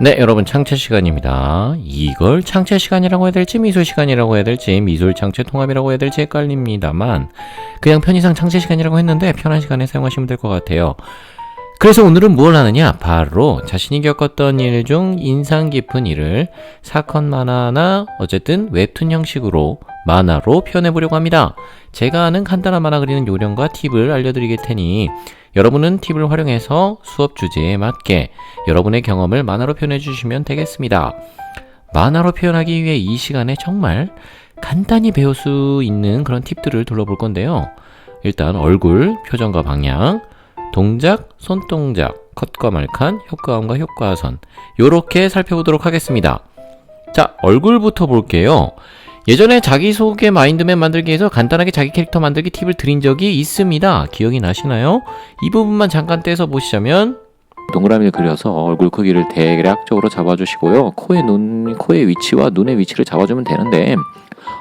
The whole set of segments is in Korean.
네, 여러분 창체 시간입니다. 이걸 창체 시간이라고 해야 될지 미술 시간이라고 해야 될지 미술 창체 통합이라고 해야 될지 헷갈립니다만 그냥 편의상 창체 시간이라고 했는데 편한 시간에 사용하시면 될 것 같아요. 그래서 오늘은 뭘 하느냐? 바로 자신이 겪었던 일 중 인상 깊은 일을 사건 만화나 어쨌든 웹툰 형식으로 만화로 표현해보려고 합니다. 제가 아는 간단한 만화 그리는 요령과 팁을 알려드릴 테니 여러분은 팁을 활용해서 수업 주제에 맞게 여러분의 경험을 만화로 표현해 주시면 되겠습니다. 만화로 표현하기 위해 이 시간에 정말 간단히 배울 수 있는 그런 팁들을 둘러볼 건데요. 일단 얼굴, 표정과 방향, 동작, 손동작, 컷과 말칸, 효과음과 효과선 요렇게 살펴보도록 하겠습니다. 자, 얼굴부터 볼게요. 예전에 자기소개 마인드맵 만들기에서 간단하게 자기 캐릭터 만들기 팁을 드린 적이 있습니다. 기억이 나시나요? 이 부분만 잠깐 떼서 보시자면 동그라미를 그려서 얼굴 크기를 대략적으로 잡아주시고요. 코의 위치와 눈의 위치를 잡아주면 되는데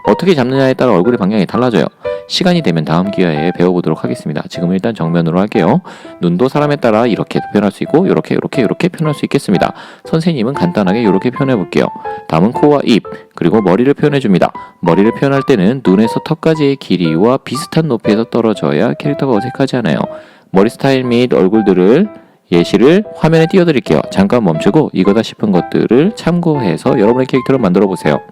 어떻게 잡느냐에 따라 얼굴의 방향이 달라져요. 시간이 되면 다음 기회에 배워보도록 하겠습니다. 지금은 일단 정면으로 할게요. 눈도 사람에 따라 이렇게 표현할 수 있고 이렇게 표현할 수 있겠습니다. 선생님은 간단하게 이렇게 표현해 볼게요. 다음은 코와 입, 그리고 머리를 표현해 줍니다. 머리를 표현할 때는 눈에서 턱까지의 길이와 비슷한 높이에서 떨어져야 캐릭터가 어색하지 않아요. 머리 스타일 및 얼굴들을 예시를 화면에 띄워드릴게요. 잠깐 멈추고 이거다 싶은 것들을 참고해서 여러분의 캐릭터를 만들어 보세요.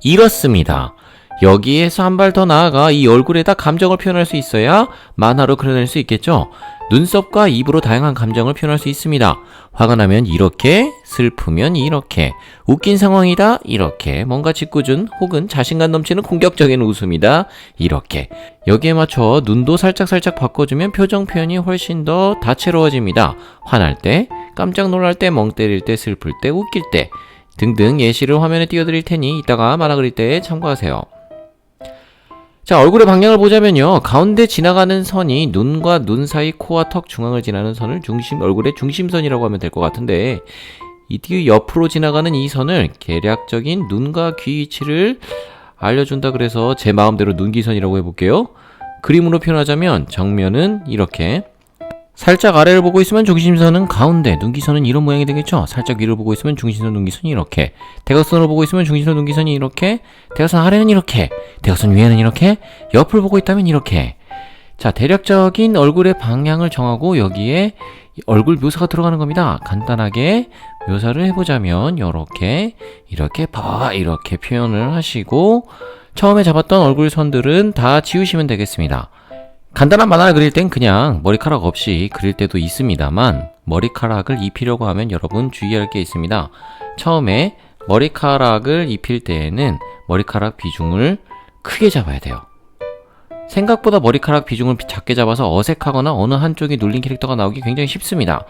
이렇습니다. 여기에서 한 발 더 나아가 이 얼굴에다 감정을 표현할 수 있어야 만화로 그려낼 수 있겠죠. 눈썹과 입으로 다양한 감정을 표현할 수 있습니다. 화가 나면 이렇게, 슬프면 이렇게, 웃긴 상황이다 이렇게, 뭔가 짓궂은 혹은 자신감 넘치는 공격적인 웃음이다 이렇게. 여기에 맞춰 눈도 살짝 바꿔주면 표정 표현이 훨씬 더 다채로워집니다. 화날 때, 깜짝 놀랄 때, 멍 때릴 때, 슬플 때, 웃길 때 등등 예시를 화면에 띄워드릴 테니 이따가 만화 그릴 때 참고하세요. 자, 얼굴의 방향을 보자면요. 가운데 지나가는 선이 눈과 눈 사이 코와 턱 중앙을 지나는 선을 얼굴의 중심선이라고 하면 될 것 같은데 이 뒤 옆으로 지나가는 이 선을 계략적인 눈과 귀 위치를 알려준다 그래서 제 마음대로 눈기선이라고 해볼게요. 그림으로 표현하자면 정면은 이렇게, 살짝 아래를 보고 있으면 중심선은 가운데, 눈기선은 이런 모양이 되겠죠? 살짝 위를 보고 있으면 중심선, 눈기선이 이렇게, 대각선으로 보고 있으면 중심선, 눈기선이 이렇게, 대각선 아래는 이렇게, 대각선 위에는 이렇게, 옆을 보고 있다면 이렇게. 자, 대략적인 얼굴의 방향을 정하고 여기에 얼굴 묘사가 들어가는 겁니다. 간단하게 묘사를 해보자면 이렇게 봐봐 이렇게 표현을 하시고 처음에 잡았던 얼굴 선들은 다 지우시면 되겠습니다. 간단한 만화를 그릴 땐 그냥 머리카락 없이 그릴 때도 있습니다만 머리카락을 입히려고 하면 여러분 주의할 게 있습니다. 처음에 머리카락을 입힐 때에는 머리카락 비중을 크게 잡아야 돼요. 생각보다 머리카락 비중을 작게 잡아서 어색하거나 어느 한쪽이 눌린 캐릭터가 나오기 굉장히 쉽습니다.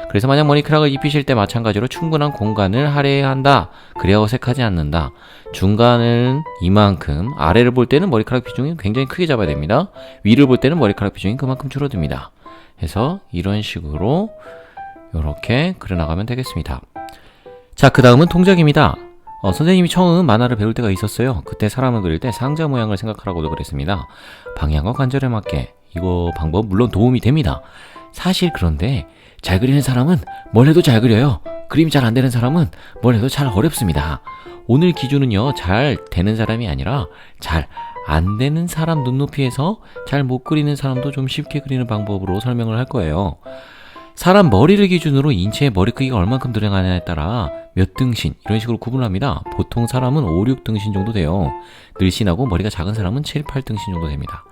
그래서 만약 머리카락을 입히실 때 마찬가지로 충분한 공간을 할애해야 한다. 그래야 어색하지 않는다. 중간은 이만큼, 아래를 볼 때는 머리카락 비중이 굉장히 크게 잡아야 됩니다. 위를 볼 때는 머리카락 비중이 그만큼 줄어듭니다. 해서 이런 식으로 이렇게 그려나가면 되겠습니다. 자, 그 다음은 동작입니다. 선생님이 처음 만화를 배울 때가 있었어요. 그때 사람을 그릴 때 상자 모양을 생각하라고도 그랬습니다. 방향과 관절에 맞게. 이거 방법 물론 도움이 됩니다. 사실 그런데 잘 그리는 사람은 뭘 해도 잘 그려요. 그림이 잘 안 되는 사람은 뭘 해도 잘 어렵습니다. 오늘 기준은요, 잘 되는 사람이 아니라 잘 안 되는 사람 눈높이에서 잘 못 그리는 사람도 좀 쉽게 그리는 방법으로 설명을 할 거예요. 사람 머리를 기준으로 인체의 머리 크기가 얼만큼 들어가냐에 따라 몇 등신 이런 식으로 구분합니다. 보통 사람은 5, 6등신 정도 돼요. 늘씬하고 머리가 작은 사람은 7, 8등신 정도 됩니다.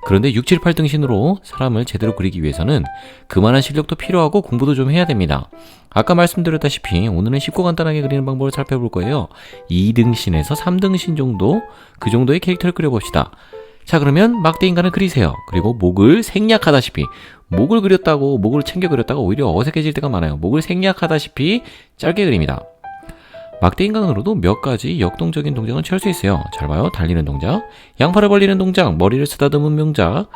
그런데 6, 7, 8등신으로 사람을 제대로 그리기 위해서는 그만한 실력도 필요하고 공부도 좀 해야 됩니다. 아까 말씀드렸다시피 오늘은 쉽고 간단하게 그리는 방법을 살펴볼 거예요. 2등신에서 3등신 정도, 그 정도의 캐릭터를 그려봅시다. 자, 그러면 막대 인간을 그리세요. 그리고 목을 생략하다시피, 목을 챙겨 그렸다가 오히려 어색해질 때가 많아요. 목을 생략하다시피 짧게 그립니다. 막대 인간으로도 몇 가지 역동적인 동작을 취할 수 있어요. 잘 봐요. 달리는 동작, 양팔을 벌리는 동작, 머리를 쓰다듬은 동작,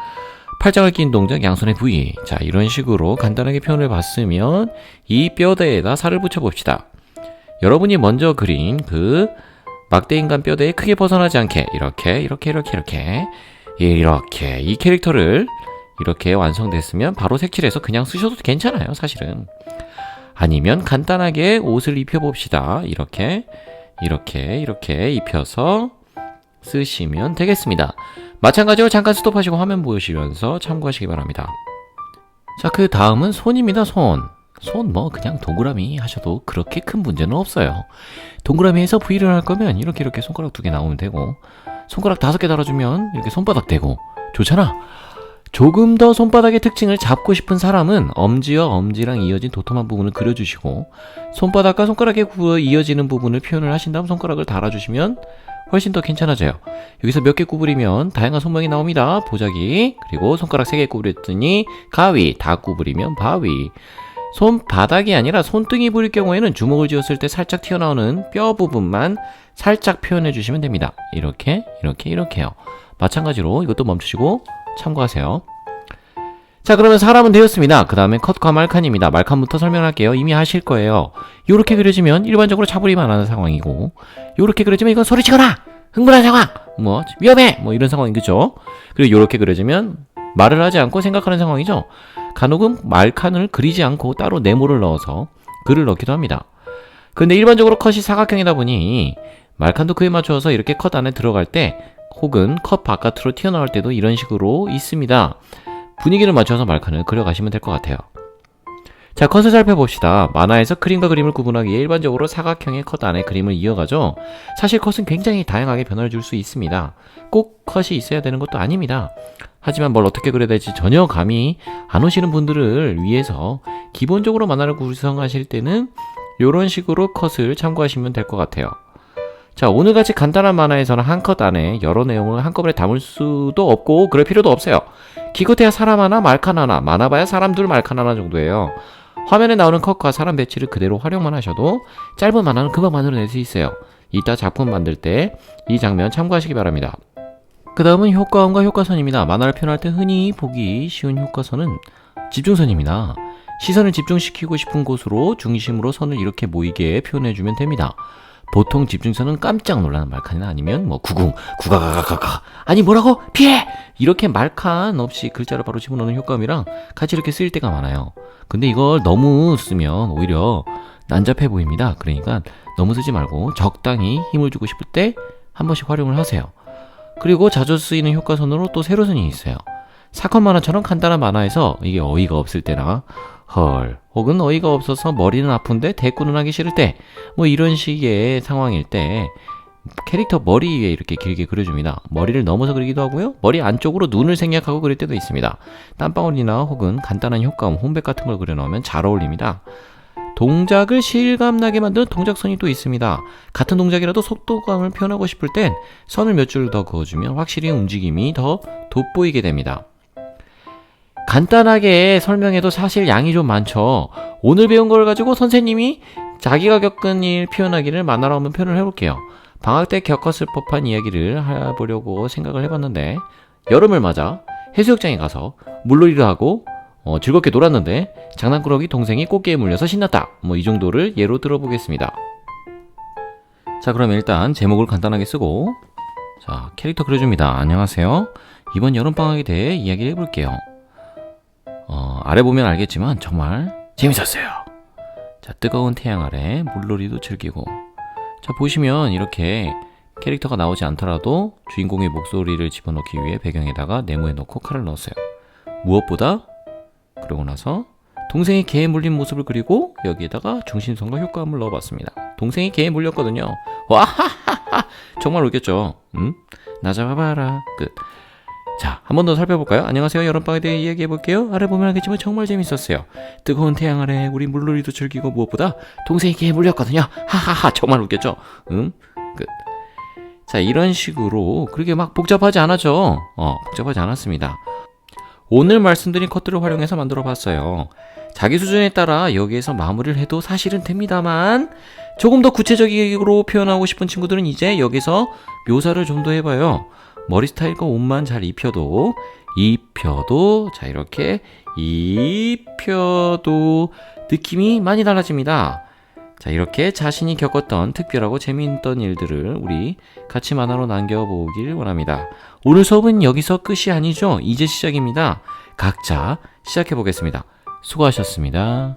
팔짱을 낀 동작, 양손의 부위. 자, 이런 식으로 간단하게 표현을 봤으면 이 뼈대에다 살을 붙여봅시다. 여러분이 먼저 그린 그 막대 인간 뼈대에 크게 벗어나지 않게 이렇게 이 캐릭터를 이렇게 완성됐으면 바로 색칠해서 그냥 쓰셔도 괜찮아요. 사실은 아니면 간단하게 옷을 입혀봅시다. 이렇게 입혀서 쓰시면 되겠습니다. 마찬가지로 잠깐 스톱하시고 화면 보시면서 참고하시기 바랍니다. 자, 그 다음은 손입니다. 손 뭐 그냥 동그라미 하셔도 그렇게 큰 문제는 없어요. 동그라미에서 V를 할 거면 이렇게 손가락 2개 나오면 되고, 손가락 5개 달아주면 이렇게 손바닥 되고 좋잖아. 조금 더 손바닥의 특징을 잡고 싶은 사람은 엄지와 엄지랑 이어진 도톰한 부분을 그려주시고, 손바닥과 손가락에 이어지는 부분을 표현을 하신 다음 손가락을 달아주시면 훨씬 더 괜찮아져요. 여기서 몇 개 구부리면 다양한 손모양이 나옵니다. 보자기, 그리고 손가락 3개 구부렸더니 가위, 다 구부리면 바위. 손바닥이 아니라 손등이 부릴 경우에는 주먹을 쥐었을 때 살짝 튀어나오는 뼈 부분만 살짝 표현해 주시면 됩니다. 이렇게요. 마찬가지로 이것도 멈추시고 참고하세요. 자, 그러면 사람은 되었습니다. 그 다음에 컷과 말칸입니다. 말칸부터 설명할게요. 이미 하실 거예요. 요렇게 그려지면 일반적으로 차분히만 하는 상황이고, 요렇게 그려지면 이건 소리치거나 흥분한 상황, 뭐 위험해, 뭐 이런 상황이죠. 그리고 요렇게 그려지면 말을 하지 않고 생각하는 상황이죠. 간혹은 말칸을 그리지 않고 따로 네모를 넣어서 글을 넣기도 합니다. 근데 일반적으로 컷이 사각형이다 보니 말칸도 그에 맞춰서 이렇게 컷 안에 들어갈 때, 혹은 컷 바깥으로 튀어나올 때도 이런 식으로 있습니다. 분위기를 맞춰서 말칸을 그려가시면 될 것 같아요. 자, 컷을 살펴봅시다. 만화에서 그림과 그림을 구분하기 위해 일반적으로 사각형의 컷 안에 그림을 이어가죠. 사실 컷은 굉장히 다양하게 변화를 줄 수 있습니다. 꼭 컷이 있어야 되는 것도 아닙니다. 하지만 뭘 어떻게 그려야 될지 전혀 감이 안 오시는 분들을 위해서 기본적으로 만화를 구성하실 때는 이런 식으로 컷을 참고하시면 될 것 같아요. 자, 오늘같이 간단한 만화에서는 한 컷 안에 여러 내용을 한꺼번에 담을 수도 없고 그럴 필요도 없어요. 기껏해야 사람 하나, 말칸 하나, 많아봐야 사람 둘, 말칸 하나 정도예요. 화면에 나오는 컷과 사람 배치를 그대로 활용만 하셔도 짧은 만화는 금방 만들어낼 수 있어요. 이따 작품 만들 때 이 장면 참고하시기 바랍니다. 그 다음은 효과음과 효과선입니다. 만화를 표현할 때 흔히 보기 쉬운 효과선은 집중선입니다. 시선을 집중시키고 싶은 곳으로 중심으로 선을 이렇게 모이게 표현해주면 됩니다. 보통 집중선은 깜짝 놀라는 말칸이나 아니면 뭐 구가가가가가, 아니 뭐라고? 피해! 이렇게 말칸 없이 글자를 바로 집어넣는 효과음이랑 같이 이렇게 쓰일 때가 많아요. 근데 이걸 너무 쓰면 오히려 난잡해 보입니다. 그러니까 너무 쓰지 말고 적당히 힘을 주고 싶을 때 한 번씩 활용을 하세요. 그리고 자주 쓰이는 효과선으로 또 세로선이 있어요. 사건 만화처럼 간단한 만화에서 이게 어이가 없을 때나 헐, 혹은 어이가 없어서 머리는 아픈데 대꾸는 하기 싫을 때, 뭐 이런 식의 상황일 때 캐릭터 머리 위에 이렇게 길게 그려줍니다. 머리를 넘어서 그리기도 하고요, 머리 안쪽으로 눈을 생략하고 그릴 때도 있습니다. 땀방울이나 혹은 간단한 효과음, 혼백 같은 걸 그려놓으면 잘 어울립니다. 동작을 실감나게 만드는 동작선이 또 있습니다. 같은 동작이라도 속도감을 표현하고 싶을 땐 선을 몇 줄 더 그어주면 확실히 움직임이 더 돋보이게 됩니다. 간단하게 설명해도 사실 양이 좀 많죠. 오늘 배운 걸 가지고 선생님이 자기가 겪은 일 표현하기를 만화로 한번 표현을 해볼게요. 방학 때 겪었을 법한 이야기를 해보려고 생각을 해봤는데, 여름을 맞아 해수욕장에 가서 물놀이를 하고 즐겁게 놀았는데 장난꾸러기 동생이 꽃게에 물려서 신났다. 뭐 이 정도를 예로 들어보겠습니다. 자, 그러면 일단 제목을 간단하게 쓰고, 자, 캐릭터 그려줍니다. 안녕하세요. 이번 여름방학에 대해 이야기를 해볼게요. 아래 보면 알겠지만 정말 재밌었어요. 자, 뜨거운 태양 아래 물놀이도 즐기고. 자, 보시면 이렇게 캐릭터가 나오지 않더라도 주인공의 목소리를 집어넣기 위해 배경에다가 네모에 넣고 칼을 넣었어요. 무엇보다 그러고 나서 동생이 개에 물린 모습을 그리고 여기에다가 중심선과 효과음을 넣어봤습니다. 동생이 개에 물렸거든요. 와하하하, 정말 웃겼죠? 나 잡아봐라. 끝. 자, 한 번 더 살펴볼까요? 안녕하세요. 여름방학에 대해 이야기해볼게요. 아래 보면 알겠지만 정말 재밌었어요. 뜨거운 태양 아래 우리 물놀이도 즐기고 무엇보다 동생이 개에 물렸거든요. 하하하, 정말 웃겼죠? 끝. 자, 이런 식으로 그렇게 막 복잡하지 않았죠? 복잡하지 않았습니다. 오늘 말씀드린 컷들을 활용해서 만들어봤어요. 자기 수준에 따라 여기에서 마무리를 해도 사실은 됩니다만, 조금 더 구체적으로 표현하고 싶은 친구들은 이제 여기서 묘사를 좀 더 해봐요. 머리 스타일과 옷만 잘 입혀도 자, 이렇게 입혀도 느낌이 많이 달라집니다. 자, 이렇게 자신이 겪었던 특별하고 재미있던 일들을 우리 같이 만화로 남겨보길 원합니다. 오늘 수업은 여기서 끝이 아니죠. 이제 시작입니다. 각자 시작해보겠습니다. 수고하셨습니다.